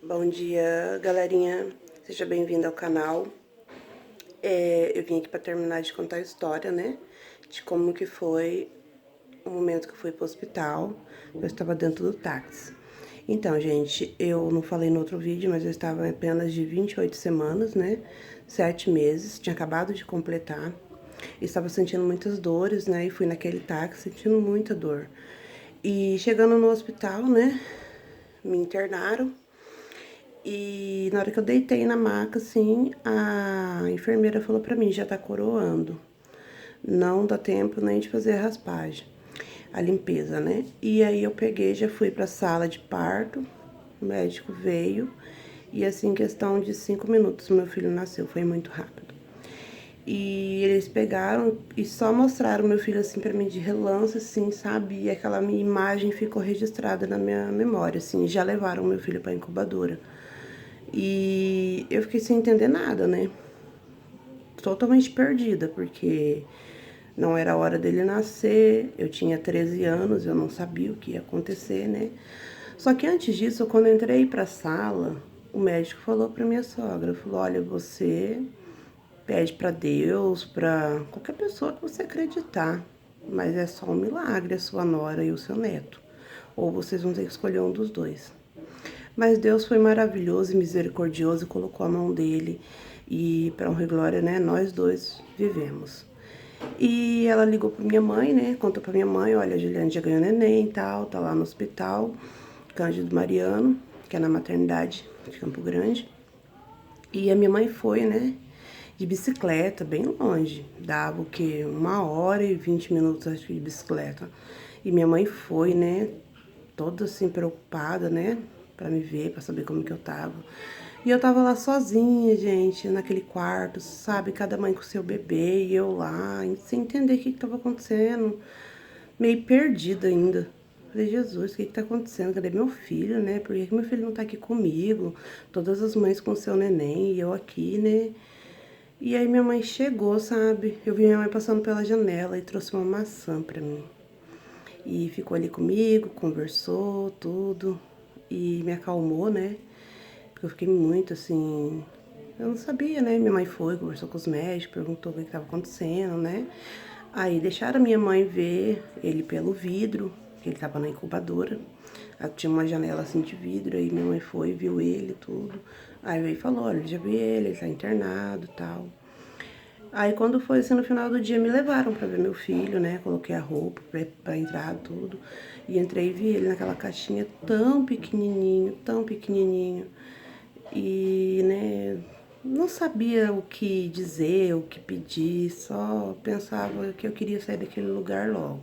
Bom dia, galerinha. Seja bem-vindo ao canal. Eu vim aqui para terminar de contar a história, né? De como que foi o momento que eu fui pro hospital. Eu estava dentro do táxi. Então, gente, eu não falei no outro vídeo, mas eu estava apenas de 28 semanas, né? 7 meses, tinha acabado de completar. Estava sentindo muitas dores, né? E fui naquele táxi sentindo muita dor. E chegando no hospital, né? Me internaram. E na hora que eu deitei na maca, assim, a enfermeira falou pra mim, já tá coroando. Não dá tempo nem de fazer a raspagem, a limpeza, né? E aí eu peguei, já fui pra sala de parto, o médico veio, e assim, em questão de 5 minutos, meu filho nasceu, foi muito rápido. E eles pegaram e só mostraram meu filho assim pra mim de relance, assim, sabe? E aquela minha imagem ficou registrada na minha memória, assim. Já levaram meu filho pra incubadora. E eu fiquei sem entender nada, né? Totalmente perdida, porque não era a hora dele nascer, eu tinha 13 anos, eu não sabia o que ia acontecer, né? Só que antes disso, quando eu entrei pra sala, o médico falou pra minha sogra, falou, olha, você pede pra Deus, pra qualquer pessoa que você acreditar, mas é só um milagre a sua nora e o seu neto. Ou vocês vão ter que escolher um dos dois. Mas Deus foi maravilhoso e misericordioso e colocou a mão dele. E, para honra e glória, né, nós dois vivemos. E ela ligou pra minha mãe, né, contou pra minha mãe, olha, a Juliane já ganhou neném e tal, tá lá no hospital, Cândido Mariano, que é na maternidade de Campo Grande. E a minha mãe foi, né, de bicicleta, bem longe. Dava o quê? 1 hora e 20 minutos, acho que, de bicicleta. E minha mãe foi, né, toda assim preocupada, né, pra me ver, pra saber como que eu tava. E eu tava lá sozinha, gente, naquele quarto, sabe, cada mãe com seu bebê e eu lá, sem entender o que que tava acontecendo, meio perdida ainda. Falei, Jesus, o que que tá acontecendo? Cadê meu filho, né? Por que que meu filho não tá aqui comigo? Todas as mães com seu neném e eu aqui, né? E aí minha mãe chegou, sabe? Eu vi minha mãe passando pela janela e trouxe uma maçã pra mim. E ficou ali comigo, conversou, tudo. E me acalmou, né? Porque eu fiquei muito assim. Eu não sabia, né? Minha mãe foi, conversou com os médicos, perguntou o que estava acontecendo, né? Aí deixaram a minha mãe ver ele pelo vidro, que ele tava na incubadora. Tinha uma janela assim de vidro, aí minha mãe foi, viu ele, tudo. Aí veio e falou, olha, já vi ele tá internado e tal. Aí quando foi assim no final do dia me levaram pra ver meu filho, né? Coloquei a roupa pra entrar, tudo. E entrei e vi ele naquela caixinha tão pequenininho, tão pequenininho. E, né, não sabia o que dizer, o que pedir, só pensava que eu queria sair daquele lugar logo.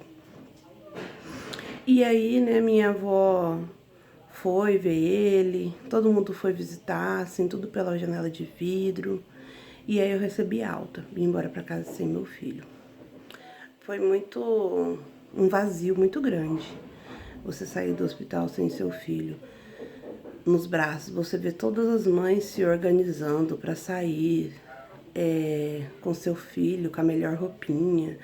E aí, né, minha avó foi ver ele, todo mundo foi visitar, assim, tudo pela janela de vidro. E aí eu recebi alta, vim embora pra casa sem meu filho. Foi um vazio muito grande. Você sair do hospital sem seu filho nos braços, você vê todas as mães se organizando para sair com seu filho, com a melhor roupinha,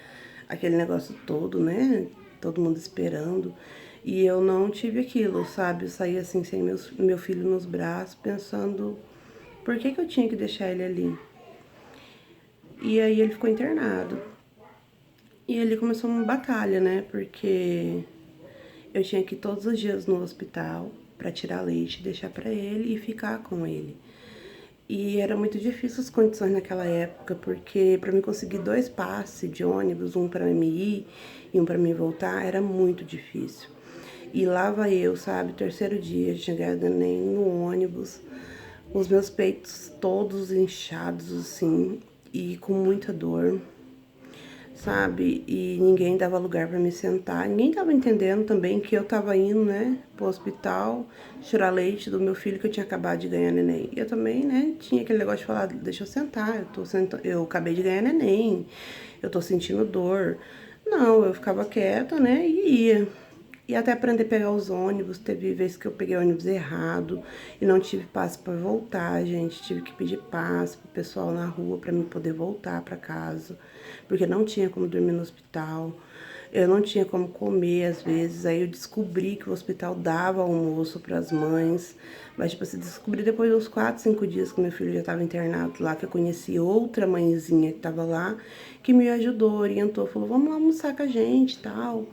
aquele negócio todo, né? Todo mundo esperando. E eu não tive aquilo, sabe? Eu saí assim sem meu filho nos braços, pensando por que eu tinha que deixar ele ali. E aí ele ficou internado. E ali começou uma batalha, né? Porque eu tinha que ir todos os dias no hospital para tirar leite, deixar para ele e ficar com ele. E era muito difícil as condições naquela época, porque para mim conseguir 2 passes de ônibus, um para me ir e um para me voltar, era muito difícil. E lá vai eu, sabe, terceiro dia, tinha ganhado nem no ônibus, os meus peitos todos inchados, assim, e com muita dor, sabe? E ninguém dava lugar para me sentar. Ninguém tava entendendo também que eu tava indo, né, pro hospital, tirar leite do meu filho que eu tinha acabado de ganhar neném. E eu também, né, tinha aquele negócio de falar, deixa eu sentar, eu acabei de ganhar neném, eu tô sentindo dor. Não, eu ficava quieta, né, e ia. E até aprender a pegar os ônibus, teve vezes que eu peguei o ônibus errado e não tive passe para voltar, gente. Tive que pedir passe pro pessoal na rua para mim poder voltar para casa, porque não tinha como dormir no hospital. Eu não tinha como comer às vezes, aí eu descobri que o hospital dava almoço para as mães, mas tipo assim, descobri depois de uns 4, 5 dias que meu filho já estava internado lá, que eu conheci outra mãezinha que estava lá, que me ajudou, orientou, falou, vamos lá almoçar com a gente e tal.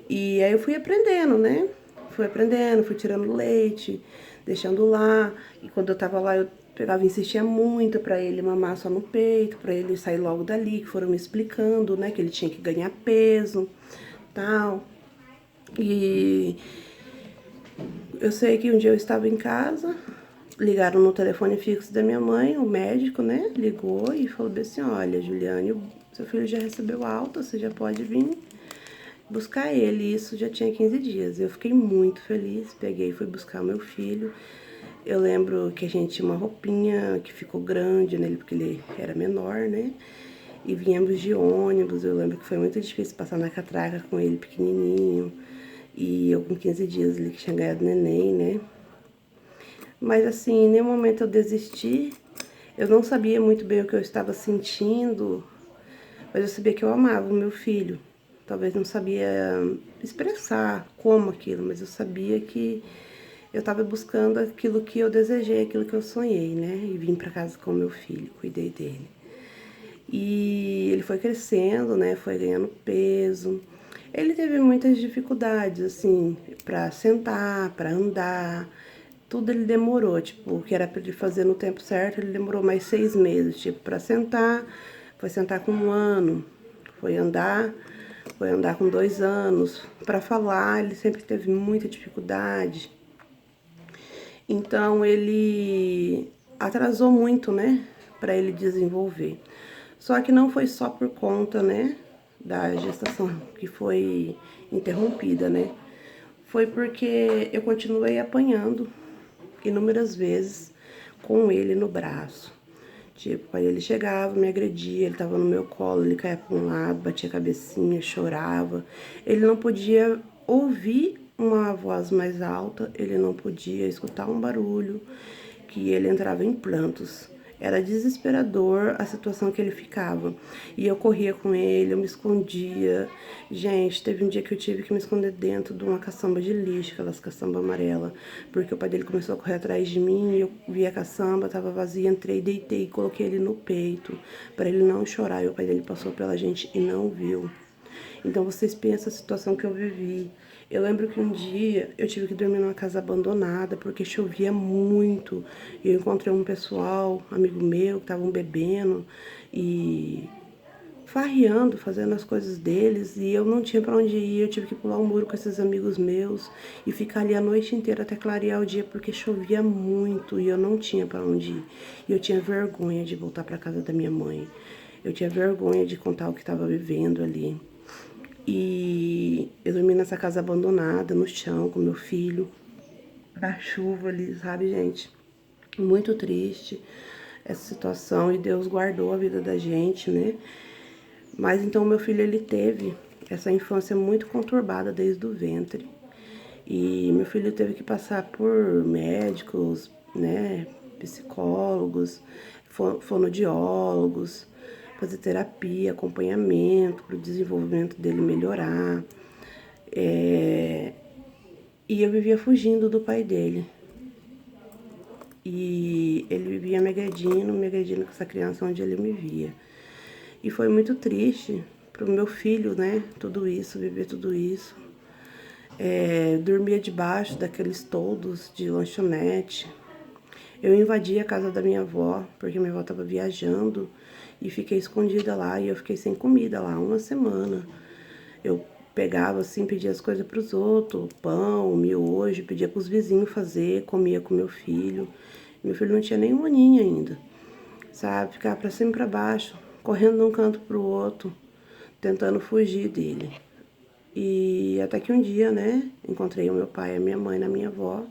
E aí eu fui aprendendo, né? Fui aprendendo, fui tirando leite, deixando lá. E quando eu tava lá, eu pegava e insistia muito pra ele mamar só no peito, pra ele sair logo dali, que foram me explicando, né? Que ele tinha que ganhar peso, tal. E eu sei que um dia eu estava em casa, ligaram no telefone fixo da minha mãe, o médico, né? Ligou e falou assim, olha, Juliane, o seu filho já recebeu alta, você já pode vir buscar ele. Isso já tinha 15 dias. Eu fiquei muito feliz, peguei e fui buscar meu filho. Eu lembro que a gente tinha uma roupinha que ficou grande nele, porque ele era menor, né? E viemos de ônibus. Eu lembro que foi muito difícil passar na catraca com ele pequenininho. E eu com 15 dias ele que tinha ganhado neném, né? Mas assim, em nenhum momento eu desisti. Eu não sabia muito bem o que eu estava sentindo, mas eu sabia que eu amava o meu filho. Talvez não sabia expressar como aquilo, mas eu sabia que eu estava buscando aquilo que eu desejei, aquilo que eu sonhei, né? E vim para casa com o meu filho, cuidei dele. E ele foi crescendo, né? Foi ganhando peso. Ele teve muitas dificuldades, assim, para sentar, para andar. Tudo ele demorou, tipo, o que era para ele fazer no tempo certo, ele demorou mais 6 meses, tipo, para sentar. Foi sentar com 1 ano, foi andar com 2 anos. Para falar, ele sempre teve muita dificuldade. Então ele atrasou muito, né, para ele desenvolver. Só que não foi só por conta, né, da gestação que foi interrompida, né? Foi porque eu continuei apanhando inúmeras vezes com ele no braço. Tipo, aí ele chegava, me agredia, ele tava no meu colo, ele caía para um lado, batia a cabecinha, chorava. Ele não podia ouvir uma voz mais alta, ele não podia escutar um barulho, que ele entrava em prantos. Era desesperador a situação que ele ficava. E eu corria com ele, eu me escondia. Gente, teve um dia que eu tive que me esconder dentro de uma caçamba de lixo, aquelas caçamba amarela, porque o pai dele começou a correr atrás de mim, e eu vi a caçamba, tava vazia, entrei, deitei e coloquei ele no peito, para ele não chorar. E o pai dele passou pela gente e não viu. Então vocês pensam a situação que eu vivi. Eu lembro que um dia eu tive que dormir numa casa abandonada porque chovia muito. E eu encontrei um pessoal, amigo meu, que estavam bebendo e farreando, fazendo as coisas deles, e eu não tinha para onde ir. Eu tive que pular um muro com esses amigos meus e ficar ali a noite inteira até clarear o dia porque chovia muito e eu não tinha para onde ir. E eu tinha vergonha de voltar para casa da minha mãe. Eu tinha vergonha de contar o que estava vivendo ali. E eu dormi nessa casa abandonada, no chão, com meu filho, na chuva ali, sabe, gente? Muito triste essa situação e Deus guardou a vida da gente, né? Mas então meu filho, ele teve essa infância muito conturbada desde o ventre. E meu filho teve que passar por médicos, né, psicólogos, fonoaudiólogos, fazer terapia, acompanhamento para o desenvolvimento dele melhorar. E eu vivia fugindo do pai dele. E ele vivia me agredindo com essa criança onde ele me via. E foi muito triste pro meu filho, né? Tudo isso, viver tudo isso. Dormia debaixo daqueles toldos de lanchonete. Eu invadi a casa da minha avó, porque minha avó estava viajando, e fiquei escondida lá, e eu fiquei sem comida lá 1 semana. Eu pegava assim, pedia as coisas para os outros, pão, miojo, pedia para os vizinhos fazer, comia com meu filho. Meu filho não tinha nem 1 aninho ainda, sabe? Ficava para cima e para baixo, correndo de um canto para o outro, tentando fugir dele. E até que um dia, né, encontrei o meu pai e a minha mãe na minha avó.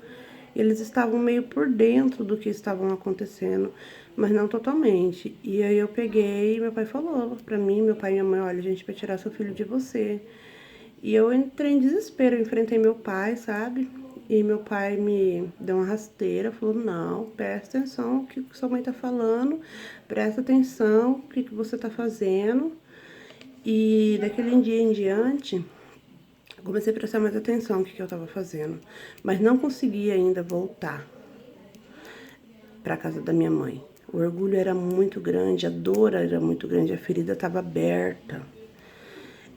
E eles estavam meio por dentro do que estavam acontecendo, mas não totalmente. E aí eu peguei, meu pai falou pra mim, meu pai e minha mãe, olha, a gente vai tirar seu filho de você. E eu entrei em desespero, eu enfrentei meu pai, sabe? E meu pai me deu uma rasteira, falou, não, presta atenção no que sua mãe tá falando, presta atenção no que você tá fazendo. E daquele dia em diante, eu comecei a prestar mais atenção no que eu tava fazendo. Mas não consegui ainda voltar pra casa da minha mãe. O orgulho era muito grande, a dor era muito grande, a ferida tava aberta.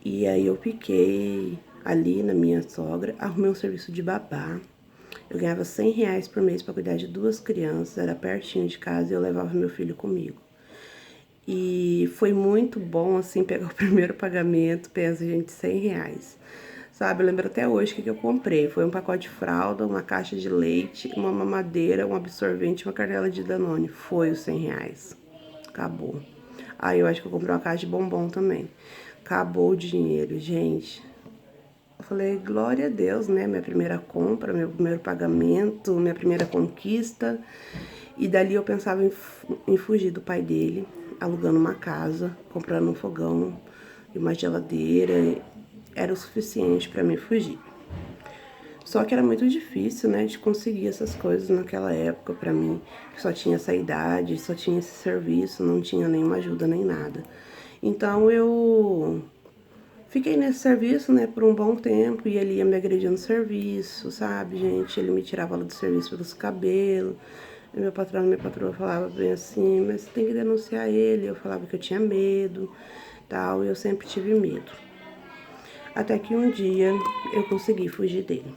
E aí eu fiquei ali na minha sogra, arrumei um serviço de babá. Eu ganhava R$ 100 por mês para cuidar de 2 crianças, era pertinho de casa e eu levava meu filho comigo. E foi muito bom, assim, pegar o primeiro pagamento, pensa, gente, R$ 100. Sabe, eu lembro até hoje o que eu comprei. Foi um pacote de fralda, uma caixa de leite, uma mamadeira, um absorvente, uma cartela de Danone. Foi os R$ 100. Acabou. Aí eu acho que eu comprei uma caixa de bombom também. Acabou o dinheiro, gente. Eu falei, glória a Deus, né? Minha primeira compra, meu primeiro pagamento, minha primeira conquista. E dali eu pensava em fugir do pai dele, alugando uma casa, comprando um fogão e uma geladeira. Era o suficiente para mim fugir. Só que era muito difícil, né, de conseguir essas coisas naquela época pra mim, que só tinha essa idade, só tinha esse serviço, não tinha nenhuma ajuda nem nada. Então eu fiquei nesse serviço, né, por um bom tempo, e ele ia me agredindo no serviço, sabe, gente? Ele me tirava do serviço pelos cabelos. E meu patrão e minha patroa falavam bem assim, mas você tem que denunciar ele. Eu falava que eu tinha medo, tal, e eu sempre tive medo. Até que um dia eu consegui fugir dele.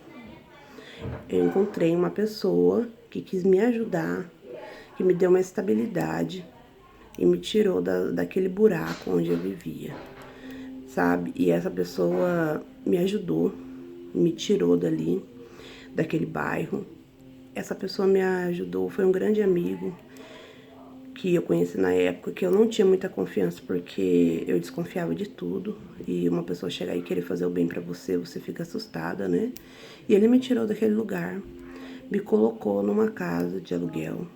Eu encontrei uma pessoa que quis me ajudar, que me deu uma estabilidade e me tirou daquele buraco onde eu vivia, sabe? E essa pessoa me ajudou, me tirou dali, daquele bairro. Essa pessoa me ajudou, foi um grande amigo que eu conheci na época, que eu não tinha muita confiança porque eu desconfiava de tudo. E uma pessoa chegar e querer fazer o bem pra você, você fica assustada, né? E ele me tirou daquele lugar, me colocou numa casa de aluguel,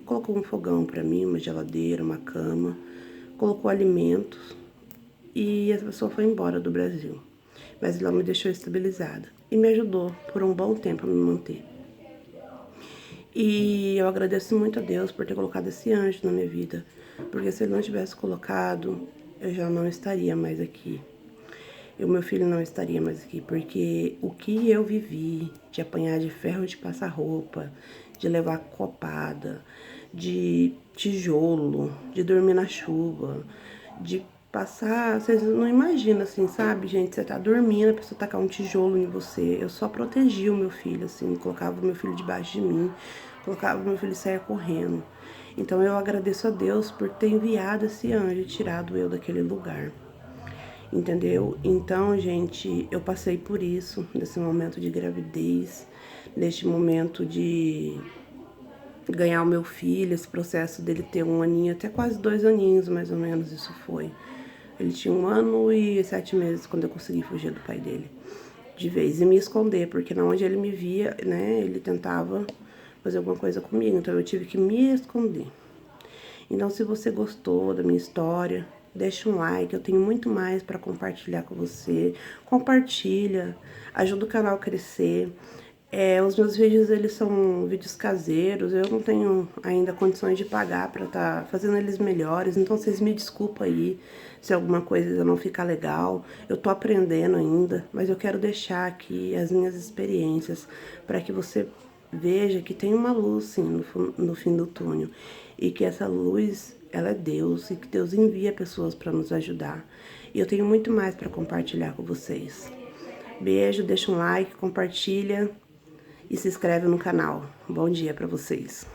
colocou um fogão pra mim, uma geladeira, uma cama, colocou alimentos e essa pessoa foi embora do Brasil. Mas ela me deixou estabilizada e me ajudou por um bom tempo a me manter. E eu agradeço muito a Deus por ter colocado esse anjo na minha vida, porque se ele não tivesse colocado, eu já não estaria mais aqui. E o meu filho não estaria mais aqui, porque o que eu vivi de apanhar de ferro de passar roupa, de levar copada, de tijolo, de dormir na chuva, de passar, vocês não imaginam assim, sabe, gente? Você tá dormindo, a pessoa tacar um tijolo em você. Eu só protegia o meu filho, assim, colocava o meu filho debaixo de mim, colocava o meu filho e saia correndo. Então eu agradeço a Deus por ter enviado esse anjo e tirado eu daquele lugar. Entendeu? Então, gente, eu passei por isso, nesse momento de gravidez, neste momento de ganhar o meu filho, esse processo dele ter 1 aninho, até quase 2 aninhos, mais ou menos, isso foi. Ele tinha 1 ano e 7 meses quando eu consegui fugir do pai dele, de vez, e me esconder, porque na onde ele me via, né, ele tentava fazer alguma coisa comigo, então eu tive que me esconder. Então, se você gostou da minha história, deixa um like, eu tenho muito mais para compartilhar com você. Compartilha, ajuda o canal a crescer. Os meus vídeos, eles são vídeos caseiros, eu não tenho ainda condições de pagar para estar fazendo eles melhores, então vocês me desculpem aí se alguma coisa não ficar legal. Eu tô aprendendo ainda, mas eu quero deixar aqui as minhas experiências para que você veja que tem uma luz, sim, no fim do túnel. E que essa luz, ela é Deus, e que Deus envia pessoas para nos ajudar. E eu tenho muito mais para compartilhar com vocês. Beijo, deixa um like, compartilha e se inscreve no canal. Bom dia para vocês.